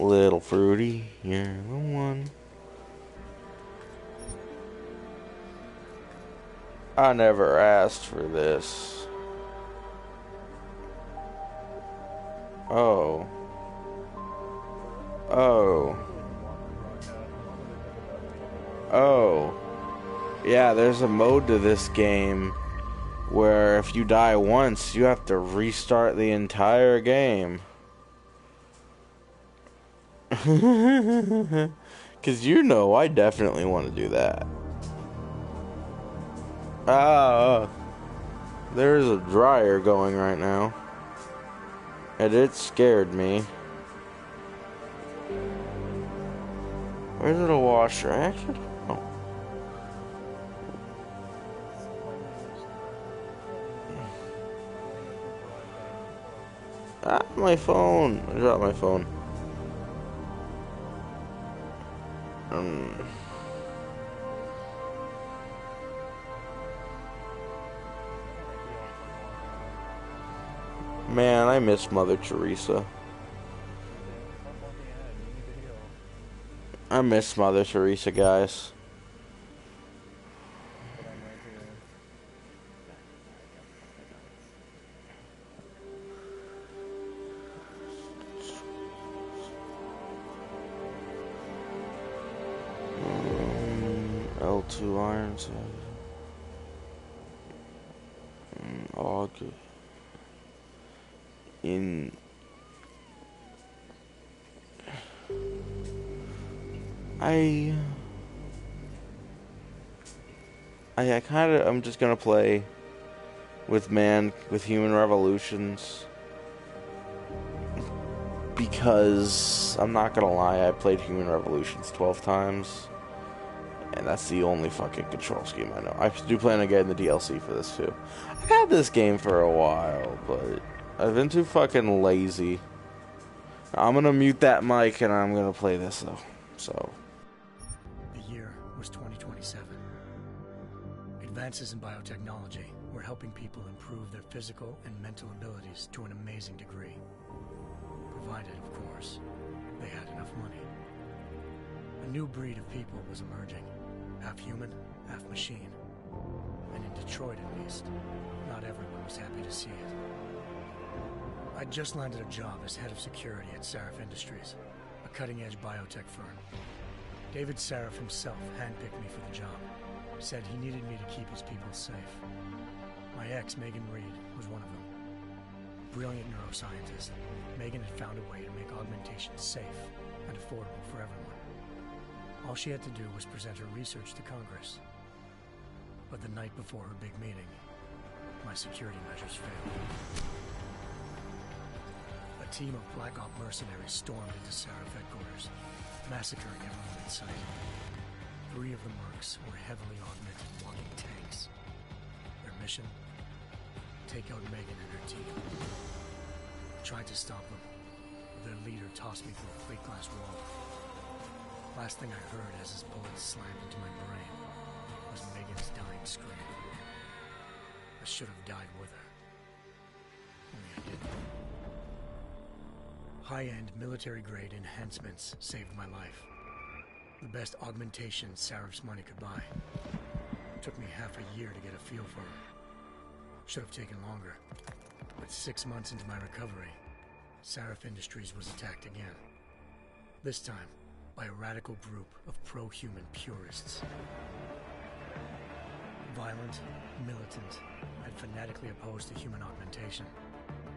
Little fruity, you're the one. I never asked for this. Oh. Oh. Oh. Yeah, there's a mode to this game where if you die once, you have to restart the entire game. Because you know I definitely want to do that. Ah, there's a dryer going right now. And it scared me. Where's it a washer? Actually, oh. Ah, my phone. I dropped my phone. Man, I miss Mother Teresa. I miss Mother Teresa, guys. L2 irons. August. I'm just gonna play with Human Revolutions, because I'm not gonna lie, I played Human Revolutions 12 times, and that's the only fucking control scheme I know. I do plan on getting the DLC for this too. I've had this game for a while, but I've been too fucking lazy. I'm gonna mute that mic and I'm gonna play this though. So. The year was 2027. Advances in biotechnology were helping people improve their physical and mental abilities to an amazing degree. Provided, of course, they had enough money. A new breed of people was emerging, half human, half machine. And in Detroit, at least, not everyone was happy to see it. I'd just landed a job as head of security at Sarif Industries, a cutting-edge biotech firm. David Sarif himself handpicked me for the job. Said he needed me to keep his people safe. My ex, Megan Reed, was one of them. Brilliant neuroscientist, Megan had found a way to make augmentation safe and affordable for everyone. All she had to do was present her research to Congress. But the night before her big meeting, my security measures failed. A team of Black Op mercenaries stormed into Sarif headquarters, massacring everyone in sight. 3 of the mercs were heavily augmented walking tanks. Their mission? Take out Megan and her team. I tried to stop them, but their leader tossed me through a plate glass wall. Last thing I heard as his bullets slammed into my brain was Megan's dying scream. I should have died with her. Only I didn't. High-end military-grade enhancements saved my life. The best augmentation Sarif's money could buy. Took me half a year to get a feel for her. Should have taken longer. But 6 months into my recovery, Sarif Industries was attacked again. This time, by a radical group of pro-human purists. Violent, militant, and fanatically opposed to human augmentation.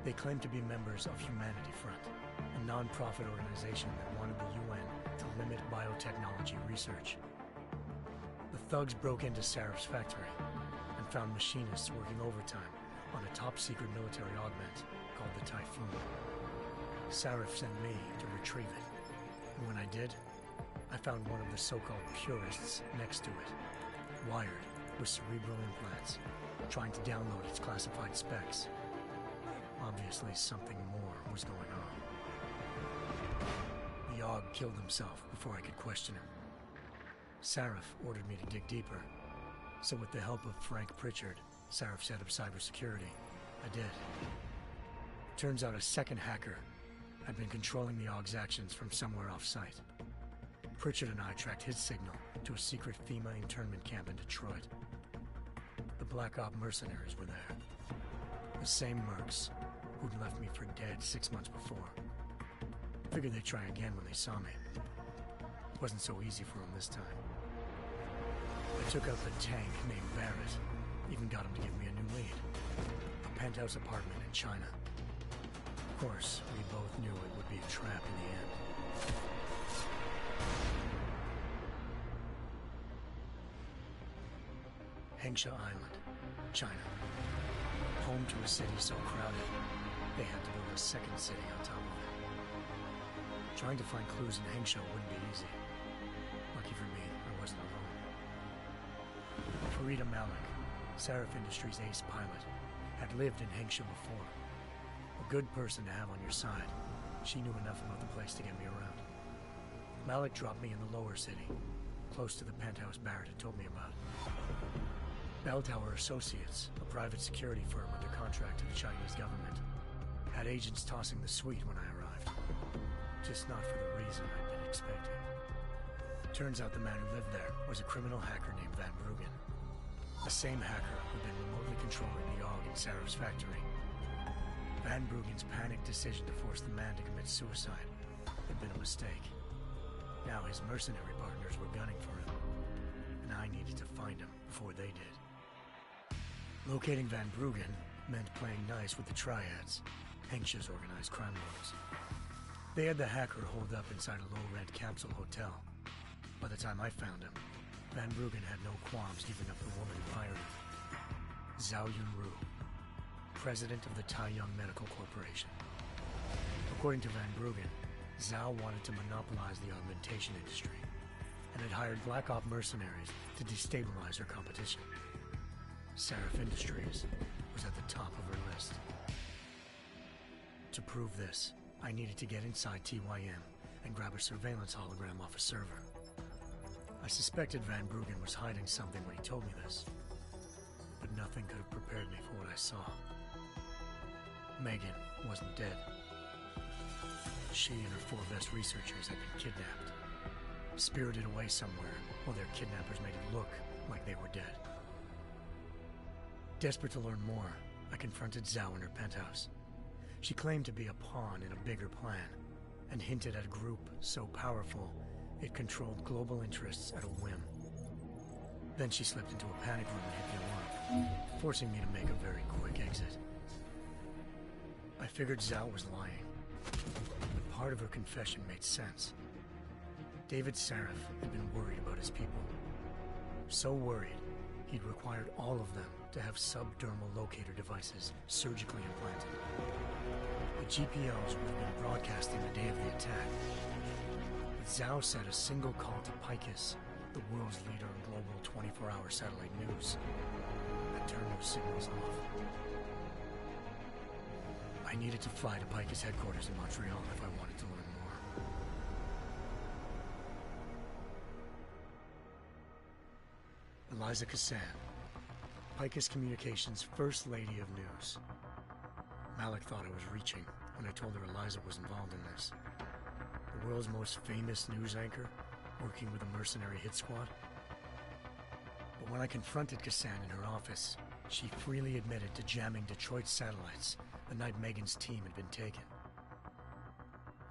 They claimed to be members of Humanity Front, a non-profit organization that wanted the UN to limit biotechnology research. The thugs broke into Sarif's factory and found machinists working overtime on a top-secret military augment called the Typhoon. Sarif sent me to retrieve it, and when I did, I found one of the so-called purists next to it, wired with cerebral implants, trying to download its classified specs. Obviously, something more was going on. The AUG killed himself before I could question him. Sarif ordered me to dig deeper, so with the help of Frank Pritchard, Sarif's head of cybersecurity, I did. Turns out a second hacker, I'd been controlling the AUG's actions from somewhere off-site. Pritchard and I tracked his signal to a secret FEMA internment camp in Detroit. The Black Op mercenaries were there. The same mercs who'd left me for dead 6 months before. Figured they'd try again when they saw me. Wasn't so easy for them this time. I took out the tank named Barrett. Even got him to give me a new lead. A penthouse apartment in China. Of course, we both knew it would be a trap in the end. Hengsha Island, China. Home to a city so crowded, they had to build a second city on top of it. Trying to find clues in Hengsha wouldn't be easy. Lucky for me, I wasn't alone. Farida Malik, Seraph Industries' ace pilot, had lived in Hengsha before. A good person to have on your side. She knew enough about the place to get me around. Malik dropped me in the lower city, close to the penthouse Barrett had told me about. Bell Tower Associates, a private security firm under contract to the Chinese government, had agents tossing the suite when I arrived. Just not for the reason I'd been expecting. Turns out the man who lived there was a criminal hacker named Van Bruggen. The same hacker who'd been remotely controlling the AUG in Sarah's factory. Van Bruggen's panicked decision to force the man to commit suicide had been a mistake. Now his mercenary partners were gunning for him, and I needed to find him before they did. Locating Van Bruggen meant playing nice with the Triads, Hengsha's organized crime lords. They had the hacker holed up inside a low-rent capsule hotel. By the time I found him, Van Bruggen had no qualms giving up the woman who hired him. Zhao Yunru, president of the Taiyang Medical Corporation. According to Van Bruggen, Zhao wanted to monopolize the augmentation industry and had hired Black Op mercenaries to destabilize her competition. Seraph Industries was at the top of her list. To prove this, I needed to get inside TYM and grab a surveillance hologram off a server. I suspected Van Bruggen was hiding something when he told me this, but nothing could have prepared me for what I saw. Megan wasn't dead. She and her 4 best researchers had been kidnapped, spirited away somewhere while their kidnappers made it look like they were dead. Desperate to learn more, I confronted Zhao in her penthouse. She claimed to be a pawn in a bigger plan, and hinted at a group so powerful it controlled global interests at a whim. Then she slipped into a panic room and hit the alarm, forcing me to make a very quick exit. I figured Zhao was lying, but part of her confession made sense. David Seraph had been worried about his people. So worried, he'd required all of them to have subdermal locator devices surgically implanted. The GPOs would have been broadcasting the day of the attack. But Zhao said a single call to Picus, the world's leader in global 24-hour satellite news, had turned those signals off. I needed to fly to Picus headquarters in Montreal if I wanted to learn more. Eliza Cassan, Picus Communications' First Lady of News. Malik thought I was reaching when I told her Eliza was involved in this. The world's most famous news anchor, working with a mercenary hit squad. But when I confronted Cassan in her office, she freely admitted to jamming Detroit's satellites the night Megan's team had been taken.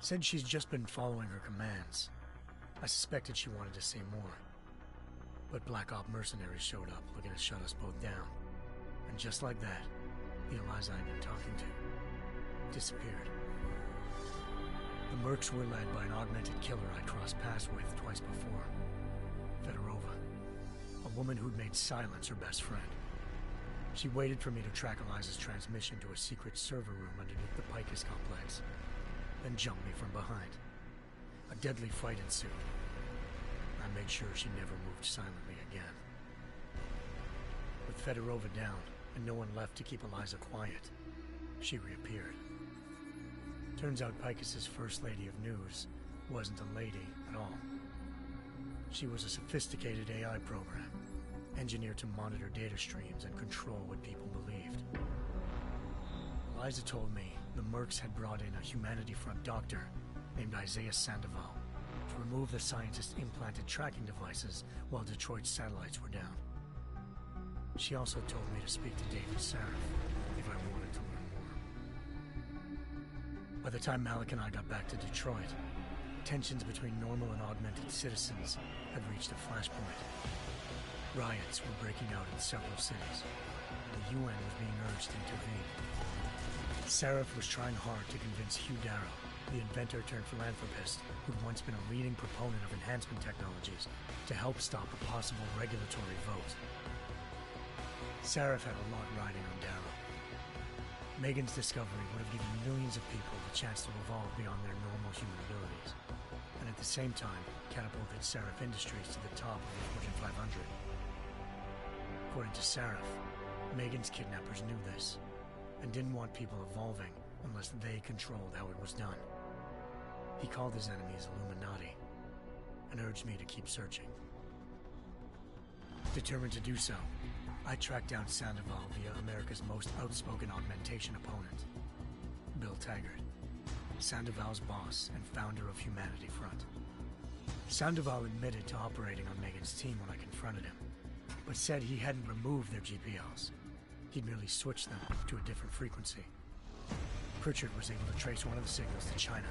Said she's just been following her commands. I suspected she wanted to say more. But Black Op mercenaries showed up looking to shut us both down. And just like that, the Eliza I'd been talking to disappeared. The mercs were led by an augmented killer I'd crossed paths with twice before. Fedorova, a woman who'd made silence her best friend. She waited for me to track Eliza's transmission to a secret server room underneath the Picus complex, then jumped me from behind. A deadly fight ensued. I made sure she never moved silently again. With Fedorova down and no one left to keep Eliza quiet, she reappeared. Turns out Picus's First Lady of News wasn't a lady at all. She was a sophisticated AI program, engineered to monitor data streams and control what people believed. Eliza told me The Mercs had brought in a Humanity Front doctor named Isaiah Sandoval to remove the scientist's implanted tracking devices while Detroit's satellites were down. She also told me to speak to David Sarif if I wanted to learn more. By the time Malik and I got back to Detroit, tensions between normal and augmented citizens had reached a flashpoint. Riots were breaking out in several cities. The UN was being urged to intervene. Sarif was trying hard to convince Hugh Darrow, the inventor-turned-philanthropist who'd once been a leading proponent of enhancement technologies, to help stop a possible regulatory vote. Sarif had a lot riding on Darrow. Megan's discovery would have given millions of people the chance to evolve beyond their normal human abilities, and at the same time catapulted Sarif Industries to the top of the Fortune 500. According to Sarif, Megan's kidnappers knew this, and didn't want people evolving unless they controlled how it was done. He called his enemies Illuminati, and urged me to keep searching. Determined to do so, I tracked down Sandoval via America's most outspoken augmentation opponent, Bill Taggart, Sandoval's boss and founder of Humanity Front. Sandoval admitted to operating on Megan's team when I confronted him, but said he hadn't removed their GPLs. He'd merely switched them to a different frequency. Pritchard was able to trace one of the signals to China.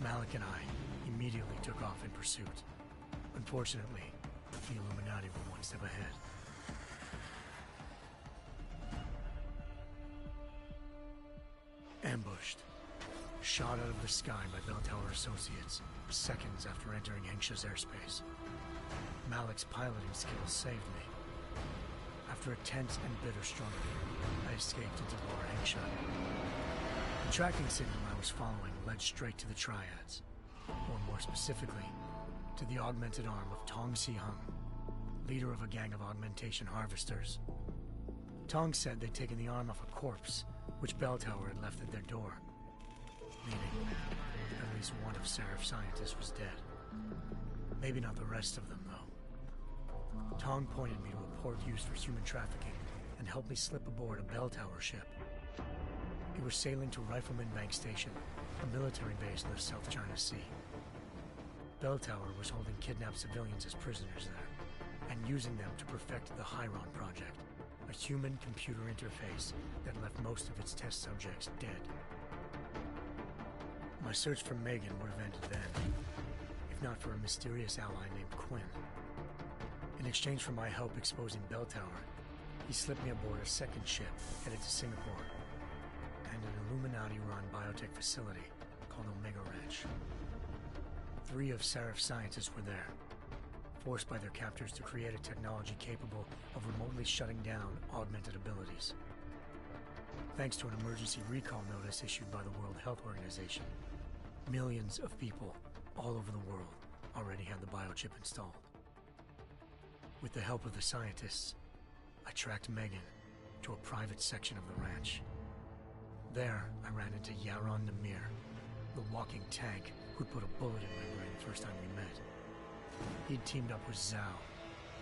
Malik and I immediately took off in pursuit. Unfortunately, the Illuminati were one step ahead. Ambushed. Shot out of the sky by Bell Tower Associates seconds after entering Hengsha's airspace. Malik's piloting skills saved me. After a tense and bitter struggle, I escaped into Lower Hengsha. The tracking signal I was following led straight to the Triads, or more specifically, to the augmented arm of Tong Si-hung, leader of a gang of augmentation harvesters. Tong said they'd taken the arm off a corpse, which Bell Tower had left at their door, meaning at least one of Sarif's scientists was dead. Maybe not the rest of them, though. Tong pointed me to a port used for human trafficking and helped me slip aboard a Bell Tower ship. It was sailing to Rifleman Bank Station, a military base in the South China Sea. Bell Tower was holding kidnapped civilians as prisoners there, and using them to perfect the Hyron Project, a human-computer interface that left most of its test subjects dead. My search for Megan would have ended then, if not for a mysterious ally named Quinn. In exchange for my help exposing Bell Tower, he slipped me aboard a second ship headed to Singapore and an Illuminati-run biotech facility called Omega Ranch. 3 of Sarif's scientists were there, forced by their captors to create a technology capable of remotely shutting down augmented abilities. Thanks to an emergency recall notice issued by the World Health Organization, millions of people all over the world already had the biochip installed. With the help of the scientists, I tracked Megan to a private section of the ranch. There, I ran into Yaron Namir, the walking tank who'd put a bullet in my brain the first time we met. He'd teamed up with Zhao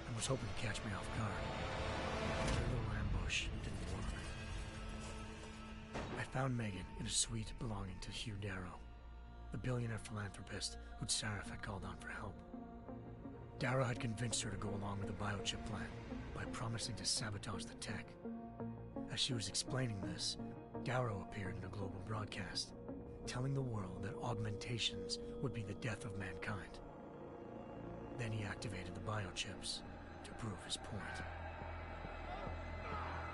and was hoping to catch me off guard. Their little ambush didn't work. I found Megan in a suite belonging to Hugh Darrow, the billionaire philanthropist who'd Sarif had called on for help. Darrow had convinced her to go along with the biochip plan by promising to sabotage the tech. As she was explaining this, Darrow appeared in a global broadcast, telling the world that augmentations would be the death of mankind. Then he activated the biochips to prove his point.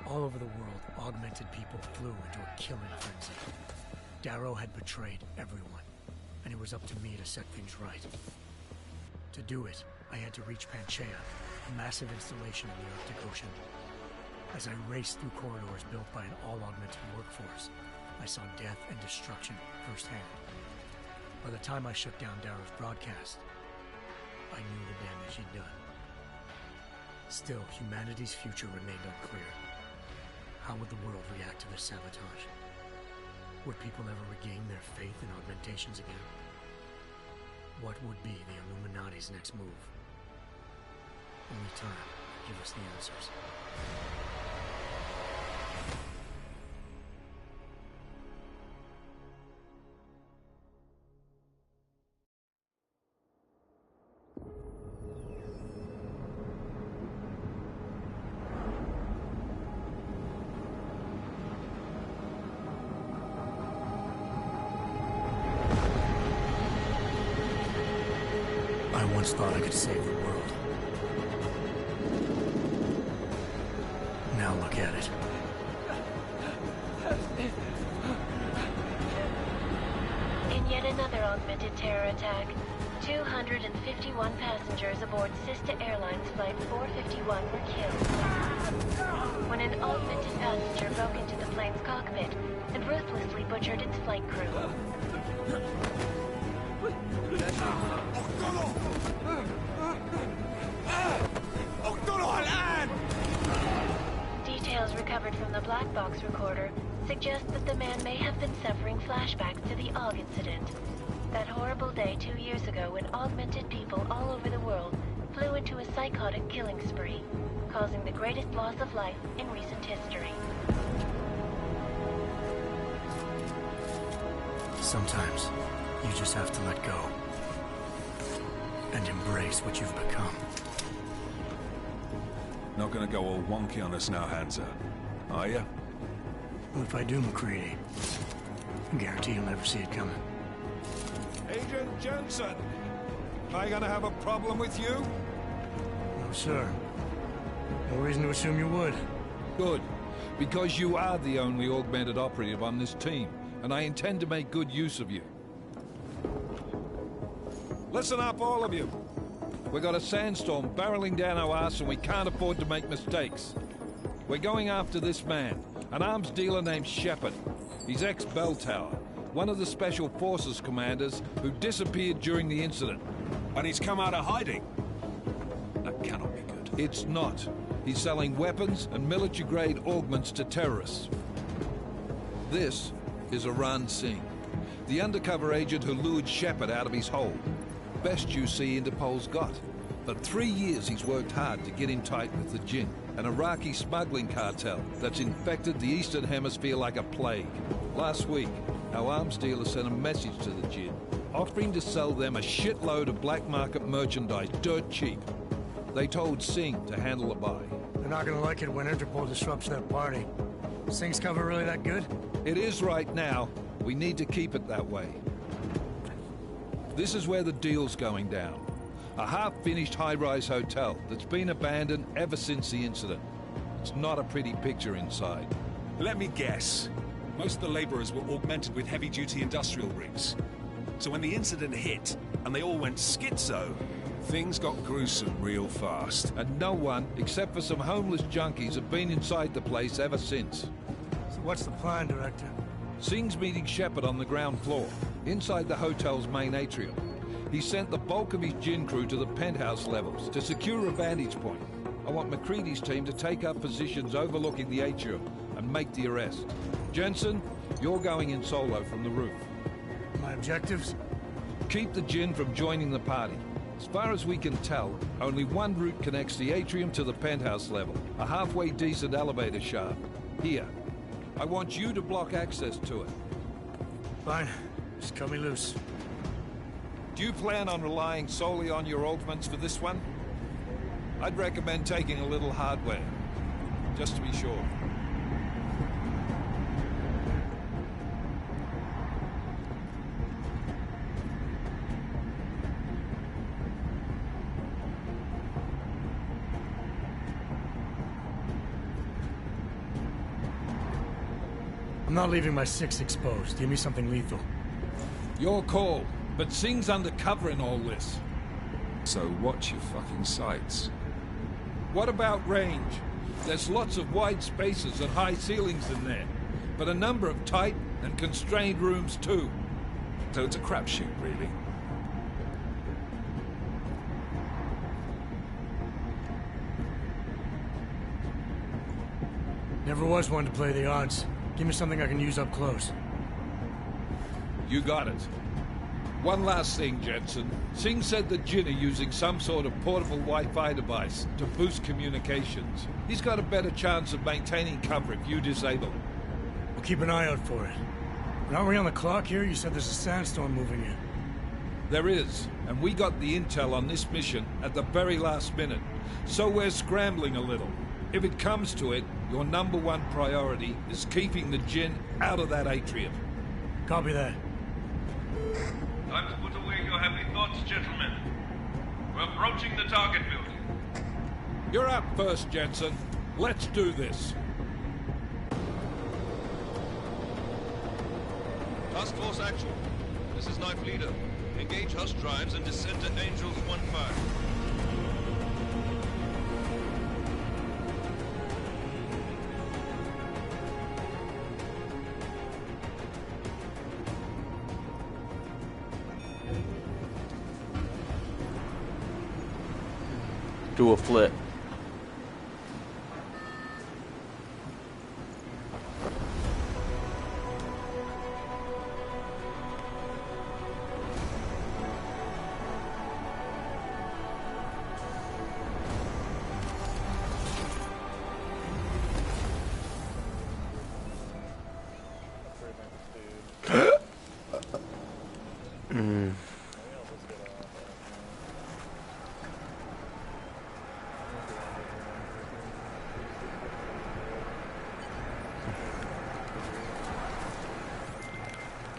All over the world, augmented people flew into a killing frenzy. Darrow had betrayed everyone, and it was up to me to set things right. To do it, I had to reach Panchaea, a massive installation in the Arctic Ocean. As I raced through corridors built by an all-augmented workforce, I saw death and destruction firsthand. By the time I shut down Darrow's broadcast, I knew the damage he'd done. Still, humanity's future remained unclear. How would the world react to this sabotage? Would people ever regain their faith in augmentations again? What would be the Illuminati's next move? Only time could give us the answers. once thought I could save the world. Now look at it. In yet another augmented terror attack, 251 passengers aboard Sister Airlines Flight 451 were killed when an augmented passenger broke into the plane's cockpit and ruthlessly butchered its flight crew. Details recovered from the black box recorder suggest that the man may have been suffering flashbacks to the AUG incident. That horrible day 2 years ago when augmented people all over the world flew into a psychotic killing spree, causing the greatest loss of life in recent history. Sometimes, you just have to let go. And embrace what you've become. Not gonna go all wonky on us now, Hansa, are you? Well, if I do, McCready, I guarantee you'll never see it coming. Agent Jensen! Am I gonna have a problem with you? No, sir. No reason to assume you would. Good. Because you are the only augmented operative on this team, and I intend to make good use of you. Listen up, all of you. We got a sandstorm barreling down our arse and we can't afford to make mistakes. We're going after this man, an arms dealer named Shepard. He's ex-Bell Tower, one of the Special Forces commanders who disappeared during the incident. And he's come out of hiding. That cannot be good. It's not. He's selling weapons and military-grade augments to terrorists. This is Aran Singh, the undercover agent who lured Shepard out of his hole. Best you see Interpol's got. For 3 years he's worked hard to get in tight with the Jinn, an Iraqi smuggling cartel that's infected the Eastern Hemisphere like a plague. Last week, our arms dealer sent a message to the Jinn, offering to sell them a shitload of black market merchandise dirt cheap. They told Singh to handle the buy. They're not gonna like it when Interpol disrupts that party. Singh's cover really that good? It is right now. We need to keep it that way. This is where the deal's going down. A half-finished high-rise hotel that's been abandoned ever since the incident. It's not a pretty picture inside. Let me guess. Most of the laborers were augmented with heavy-duty industrial rigs. So when the incident hit, and they all went schizo, things got gruesome real fast. And no one, except for some homeless junkies, have been inside the place ever since. So what's the plan, Director? Singh's meeting Shepard on the ground floor, inside the hotel's main atrium. He sent the bulk of his Jinn crew to the penthouse levels to secure a vantage point. I want McCready's team to take up positions overlooking the atrium and make the arrest. Jensen, you're going in solo from the roof. My objectives? Keep the Jinn from joining the party. As far as we can tell, only one route connects the atrium to the penthouse level, a halfway decent elevator shaft. Here. I want you to block access to it. Fine. Just cut me loose. Do you plan on relying solely on your augments for this one? I'd recommend taking a little hardware, just to be sure. I'm not leaving my 6 exposed. Give me something lethal. Your call, but Singh's undercover in all this. So watch your fucking sights. What about range? There's lots of wide spaces and high ceilings in there, but a number of tight and constrained rooms too. So it's a crapshoot, really. Never was one to play the odds. Give me something I can use up close. You got it. One last thing, Jensen. Singh said the Jinn are using some sort of portable Wi-Fi device to boost communications. He's got a better chance of maintaining cover if you disable it. We'll keep an eye out for it. But aren't we on the clock here? You said there's a sandstorm moving in. There is, and we got the intel on this mission at the very last minute. So we're scrambling a little. If it comes to it, your #1 priority is keeping the Jinn out of that atrium. Copy that. Time to put away your heavy thoughts, gentlemen. We're approaching the target building. You're up first, Jensen. Let's do this. Task Force Actual. This is Knife Leader. Engage Hush drives and descend to Angels 1-5. Do a flip.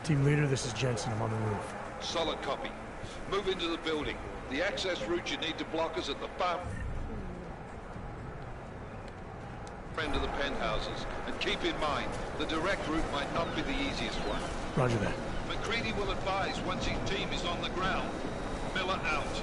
Team leader, this is Jensen. I'm on the roof. Solid copy. Move into the building. The access route you need to block is at the far end of the penthouses. And keep in mind, the direct route might not be the easiest one. Roger that. McCready will advise once his team is on the ground. Miller out.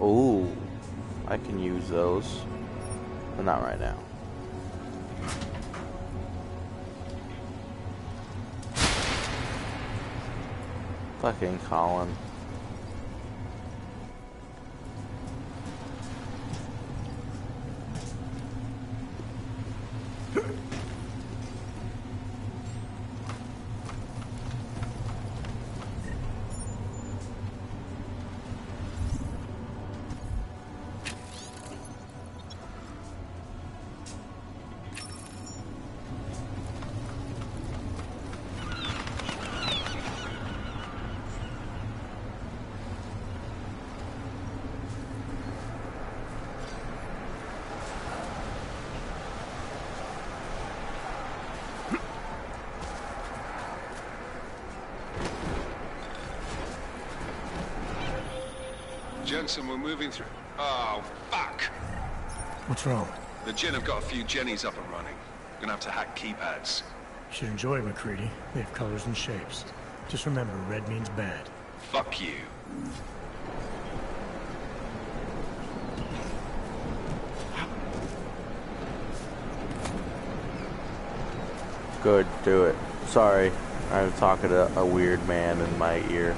Ooh, I can use those, but not right now. Fucking Colin. Jensen, we're moving through. Oh, fuck! What's wrong? The Gen have got a few Jennies up and running. Gonna have to hack keypads. You should enjoy it, McCready. They have colors and shapes. Just remember, red means bad. Fuck you. Good, do it. Sorry, I'm talking to a weird man in my ear.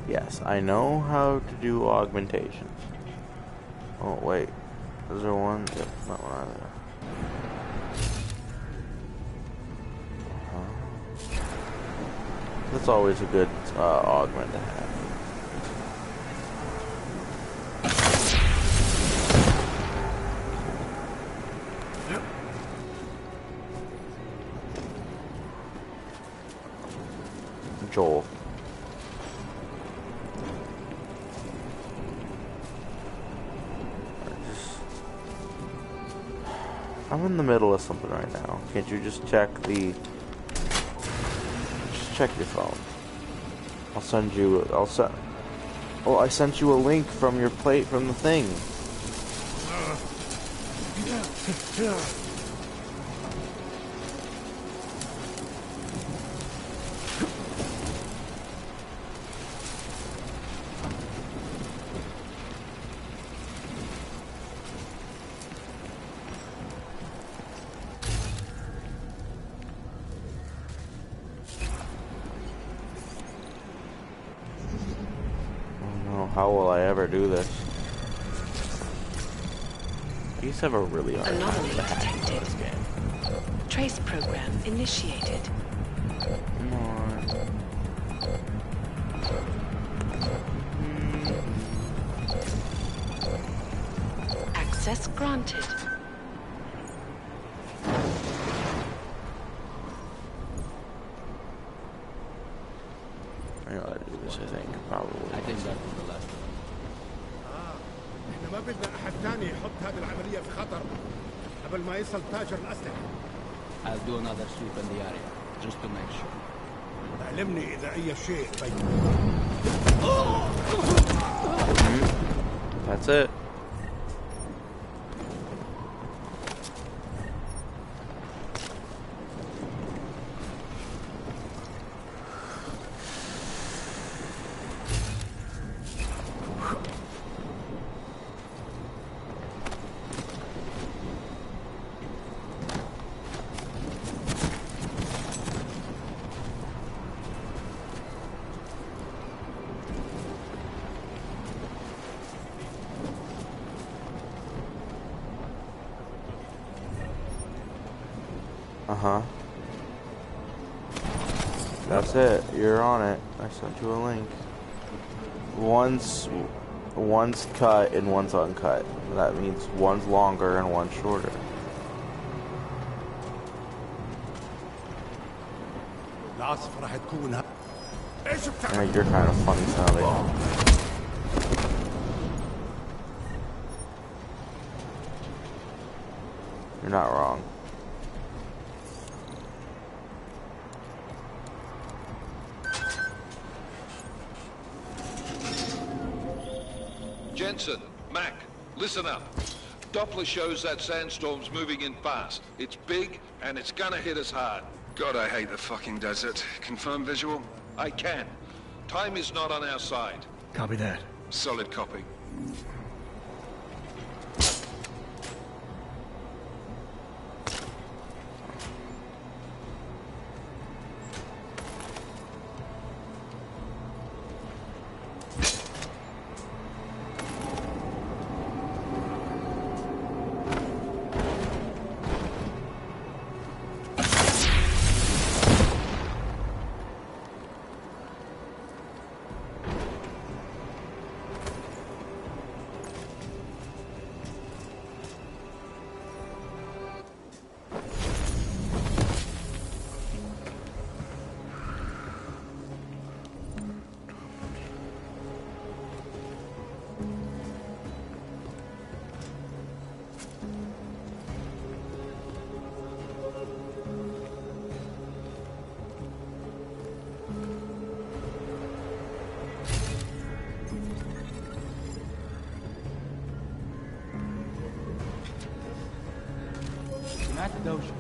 Yes, I know how to do augmentations. Oh, wait. Is there one? Yep, not one either. That's always a good augment to have. Joel. I'm in the middle of something right now. Can't you just check the... Just check your phone. I'll send you... Oh, I sent you a link from your plate from the thing. How will I ever do this? I used to have a really hard time Anomaly with the hacking in detected. this game. Trace program initiated. Come on. Access granted. I know how to do this, I think, probably. I think that was the last one. احنا ما بدنا احد تاني يحط هذه العملية في خطر قبل ما يصل تاجر الأسلحة. I'll do another sweep in the area, just to make sure. علمني إذا أي شيء That's it. Uh-huh. That's it. You're on it. I sent you a link. One's cut and one's uncut. That means one's longer and one's shorter. العاصفة راح تكون ايش And you're kind of funny sounding. You're not wrong. Jensen, Mac, listen up. Doppler shows that sandstorm's moving in fast. It's big, and it's gonna hit us hard. God, I hate the fucking desert. Confirm visual? I can. Time is not on our side. Copy that. Solid copy. سمعت دوشة.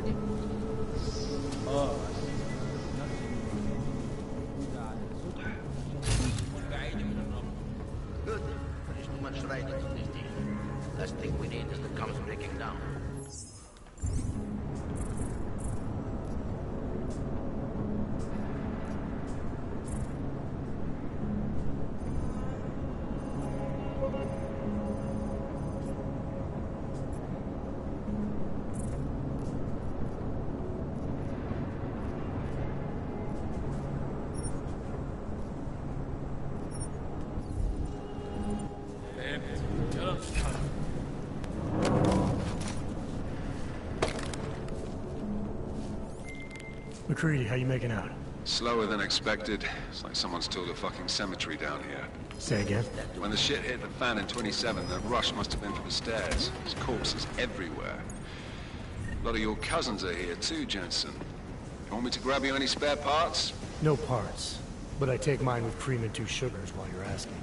already? Oh. Good. There's too much writing on this deal. Last thing we need is the comes breaking down. McCready, how you making out? Slower than expected. It's like someone's tilled a fucking cemetery down here. Say again? When the shit hit the fan in 27, the rush must have been for the stairs. There's corpses everywhere. A lot of your cousins are here too, Jensen. You want me to grab you any spare parts? No parts. But I take mine with cream and 2 sugars while you're asking.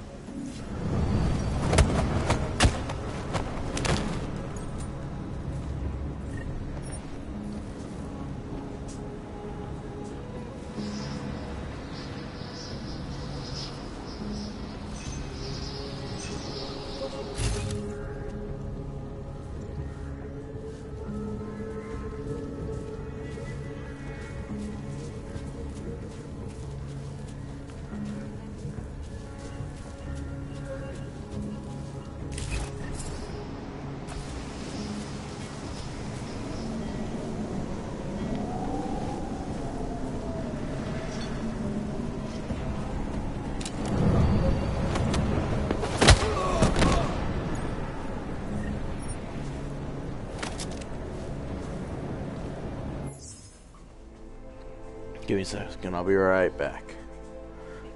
Give me a second, I'll be right back.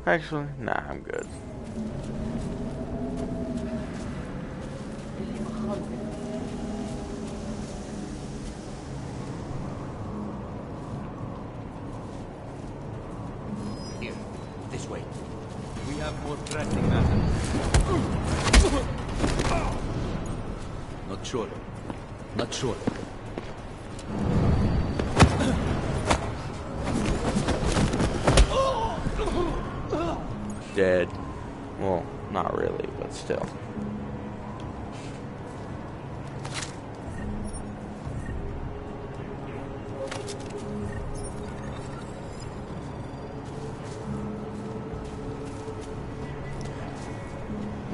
Actually, nah, I'm good. Here, this way. We have more threatening matters. Not sure. Not sure. Dead. Well, not really, but still.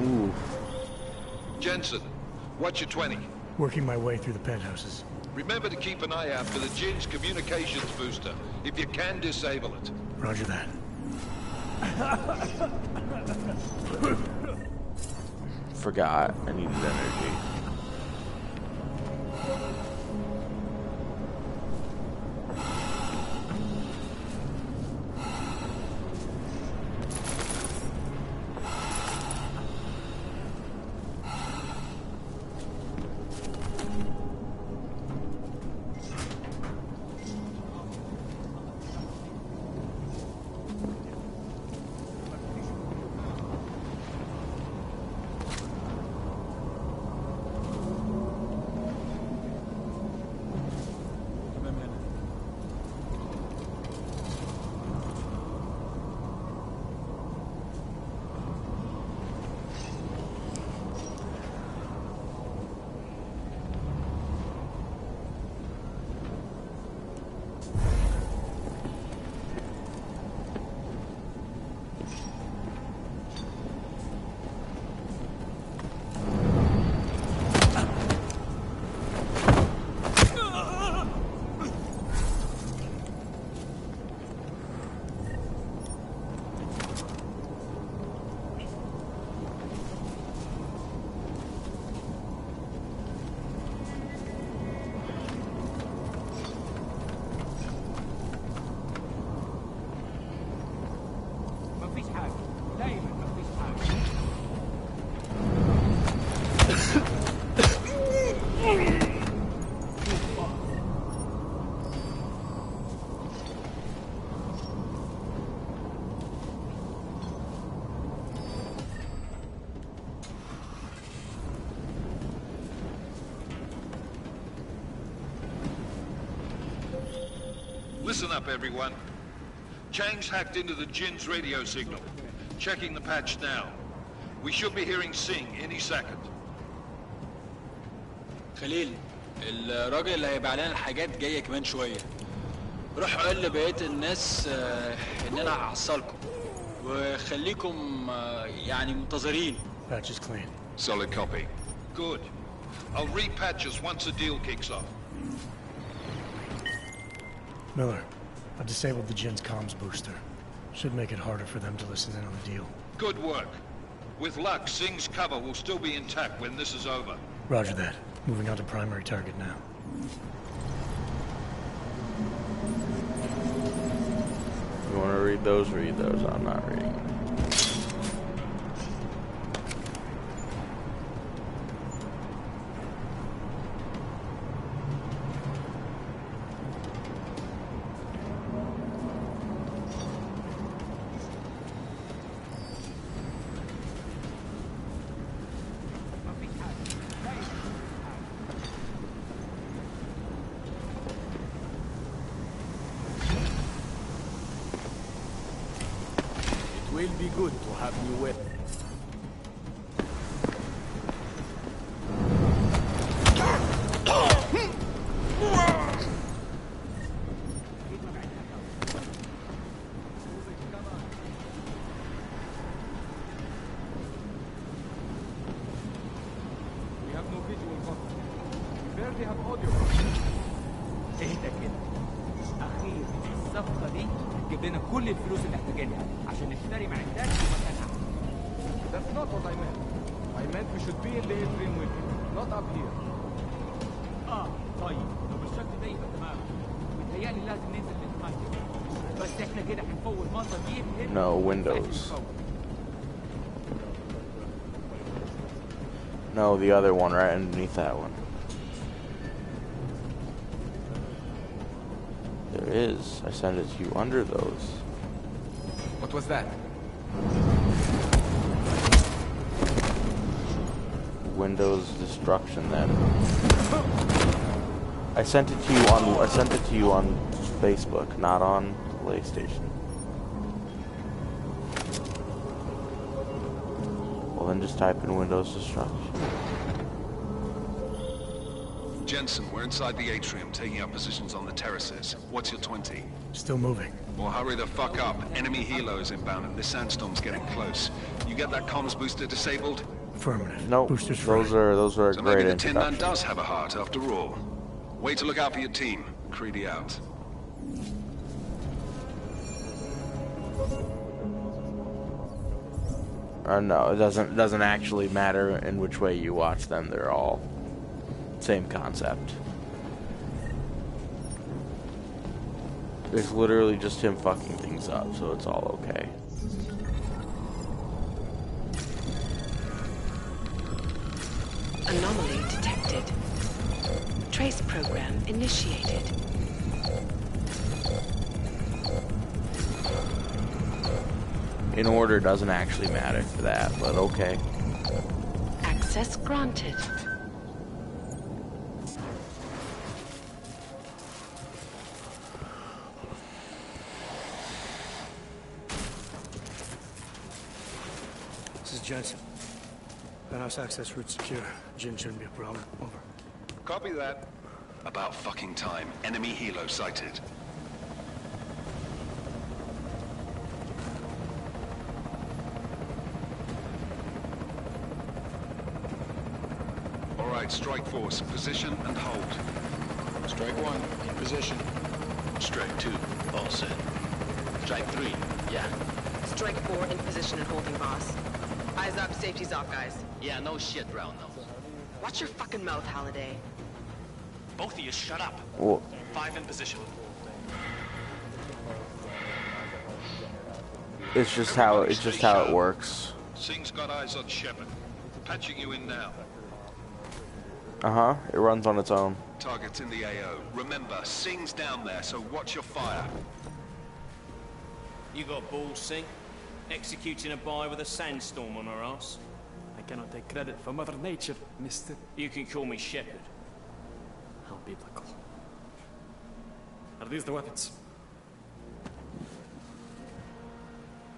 Ooh. Jensen, what's your 20? Working my way through the penthouses. Remember to keep an eye out for the Jin's communications booster. If you can, disable it. Roger that. Forgot. I needed energy. Listen up, everyone. Chang's hacked into the Jin's radio signal. Checking the patch now. We should be hearing Singh any second. خليل، الراجل اللي هيبيع لنا الحاجات جاية كمان شوية. روح قول لبقية الناس إن أنا هحصلكم وخليكم يعني منتظرين. Patch is clean. Solid copy. Good. I'll repatch us once the deal kicks off. Miller, I've disabled the Jin's comms booster. Should make it harder for them to listen in on the deal. Good work. With luck, Singh's cover will still be intact when this is over. Roger that. Moving on to primary target now. You want to read those? Read those. I'm not reading them. It will be good to have new weapons. We have no visual contact. We barely have audio. اهدى كده. أخير الصفقة دي تجيب لنا كل الفلوس اللي محتاجينها عشان نشتري معدات في مكان أحسن. That's not what I meant. I meant we should be in the atrium with you, not up here. طيب لو بالشكل ده يبقى تمام. متهيألي لازم ننزل نتمشى. بس احنا كده هنفوت منظر يبهر. No windows. No, the other one right underneath that one. There is. I sent it to you under those. What was that? Windows destruction then. I sent it to you on Facebook, not on PlayStation. Well then just type in Windows destruction. Jensen, we're inside the atrium, taking up positions on the terraces. What's your 20? Still moving. Well, hurry the fuck up. Enemy helos inbound and this sandstorm's getting close. You get that comms booster disabled? Affirmative. Nope. Boosters those are a so great maybe the Tin Man introduction. does have a heart after all. Way to look out for your team. Creedy out. No, it doesn't actually matter in which way you watch them. They're all same concept. It's literally just him fucking things up, so it's all okay. Anomaly detected. Trace program initiated. In order doesn't actually matter for that, but okay. Access granted. This is Jensen. Penthouse access route secure. Jin shouldn't be a problem. Over. Copy that. About fucking time. Enemy helo sighted. All right, strike force. Position and hold. Strike 1, in position. Strike 2, all set. Strike 3, yeah. Strike 4, in position and holding, boss. Eyes up, safety's off, guys. Yeah, no shit, Brownell. Watch your fucking mouth, Halliday. Both of you, shut up. Whoa. 5 in position. It's just how it works. Singh's got eyes on Shepard. Patching you in now. It runs on its own. Target's in the AO. Remember, Singh's down there, so watch your fire. You got balls, Singh? Executing a buy with a sandstorm on our ass? I cannot take credit for Mother Nature, mister. You can call me Shepard. How biblical. Are these the weapons?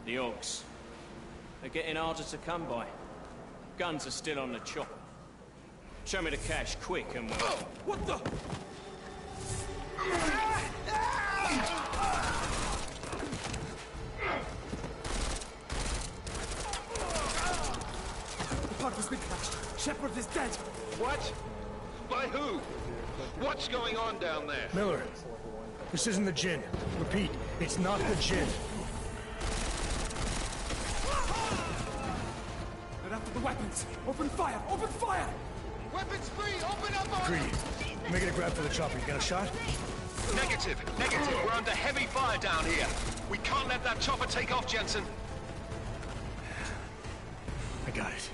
The Orcs. They're getting harder to come by. Guns are still on the chopper. Show me the cash, quick, and we'll... Oh, what the? The pod was crashed. Shepard is dead. What? By who? What's going on down there? Miller, this isn't the Jinn. Repeat, it's not the Jinn. They're after the weapons. Open fire! Open fire! Weapons free! Open up! Creed, make it a grab for the chopper. You got a shot? Negative. We're under heavy fire down here. We can't let that chopper take off, Jensen. I got it.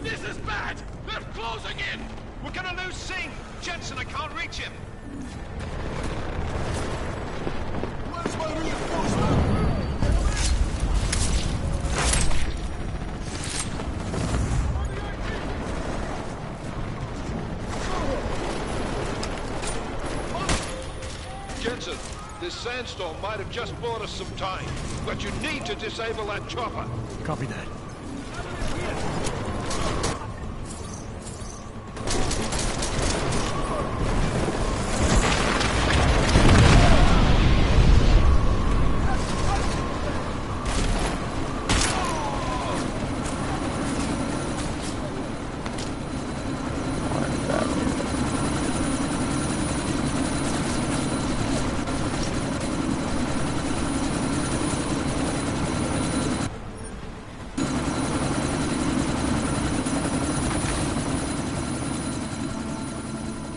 This is bad! They're closing in! We're gonna lose Singh! Jensen, I can't reach him! Where's my reinforcement? Jensen, this sandstorm might have just bought us some time, but you need to disable that chopper. Copy that.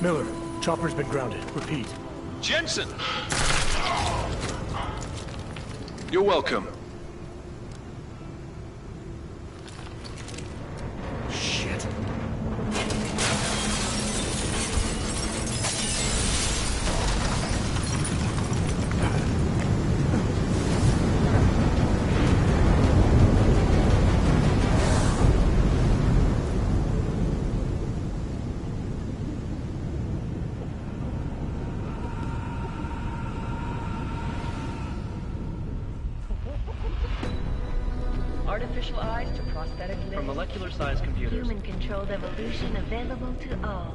Miller, chopper's been grounded. Repeat. Jensen! You're welcome. Shit. Artificial eyes to prosthetic limbs. From molecular-sized computers. Human-controlled evolution available to all.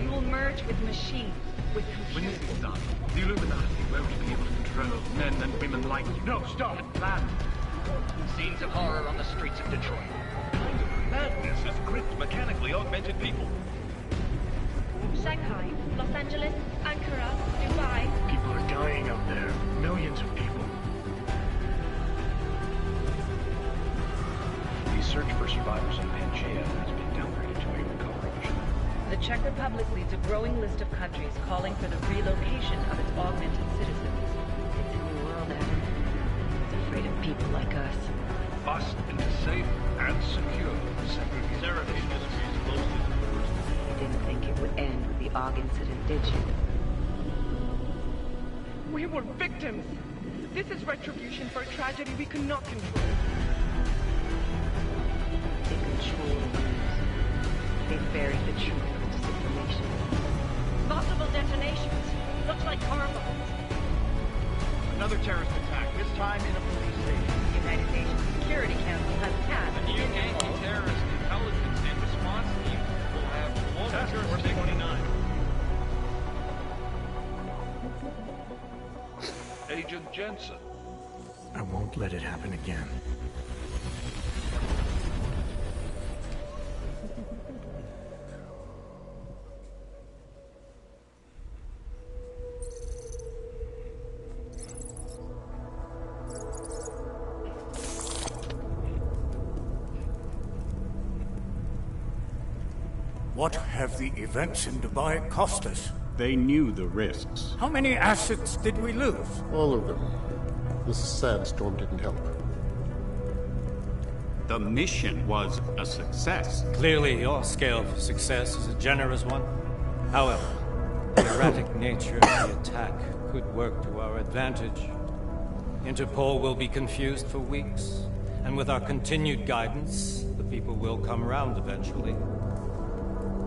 We will merge with machines, with When computers. this is done, the Illuminati won't be able to control men and women like you. No, stop! And plan. Scenes of horror on the streets of Detroit. Kind of madness has gripped mechanically augmented people. Shanghai, Los Angeles, Ankara, Dubai. People are dying out there. Millions of people. The search for survivors in Pangaea has been downgraded to a recovery mission. The Czech Republic leads a growing list of countries calling for the relocation of its augmented citizens. It's a new world, Adam. It's afraid of people like us. Bust into safe and secure segregation industries closely to the first. You didn't think it would end with the AUG incident, did you? We were victims. This is retribution for a tragedy we could not control. They control the news. They buried the truth with disinformation. Possible detonations. Looks like car bombs. Another terrorist attack, this time in a police station. The United Nations Security Council has passed. The new anti-terrorist intelligence and response team will have Task Force 29. Agent Jensen. I won't let it happen again. What have the events in Dubai cost us? They knew the risks. How many assets did we lose? All of them. This sandstorm didn't help. The mission was a success. Clearly, your scale of success is a generous one. However, the erratic nature of the attack could work to our advantage. Interpol will be confused for weeks, and with our continued guidance, the people will come around eventually.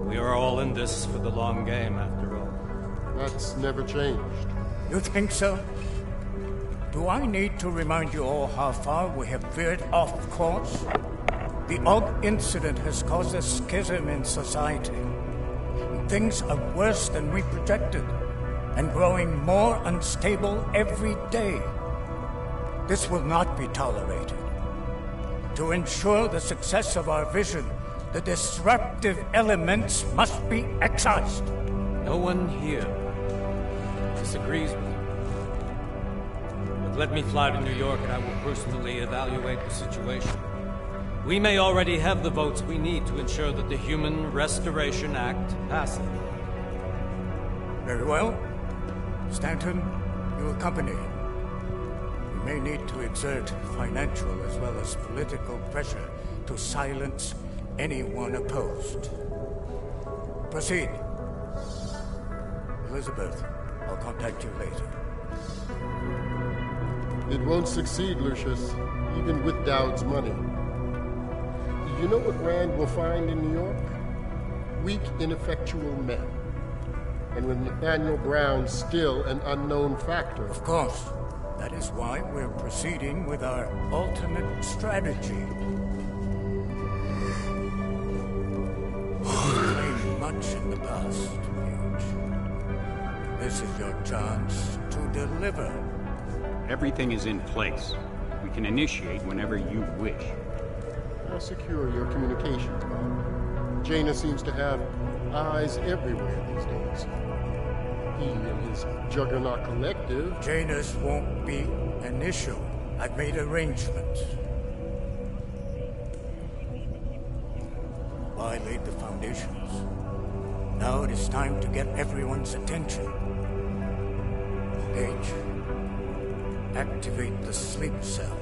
We are all in this for the long game, after all. That's never changed. You think so? Do I need to remind you all how far we have veered off course? The Og incident has caused a schism in society. Things are worse than we projected, and growing more unstable every day. This will not be tolerated. To ensure the success of our vision, the disruptive elements must be excised. No one here disagrees with you. But let me fly to New York and I will personally evaluate the situation. We may already have the votes we need to ensure that the Human Restoration Act passes. Very well. Stanton, you accompany him. We may need to exert financial as well as political pressure to silence anyone opposed. Proceed. Elizabeth, I'll contact you later. It won't succeed, Lucius, even with Dowd's money. You know what Rand will find in New York? Weak, ineffectual men. And with Nathaniel Brown still an unknown factor. Of course. That is why we're proceeding with our ultimate strategy. You've claimed much in the past, Huge. This is your chance to deliver. Everything is in place. We can initiate whenever you wish. How secure your communications, Bob? Jaina seems to have eyes everywhere these days. He and his Juggernaut Collective... Janus won't be an issue. I've made arrangements. I laid the foundations. Now it is time to get everyone's attention. H. Activate the sleep cell.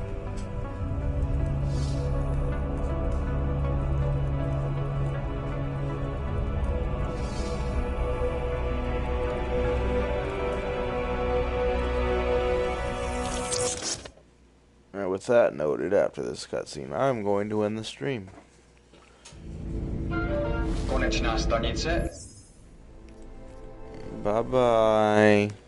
Alright, with that noted, after this cutscene, I'm going to end the stream. Konečná stanice. Bye-bye.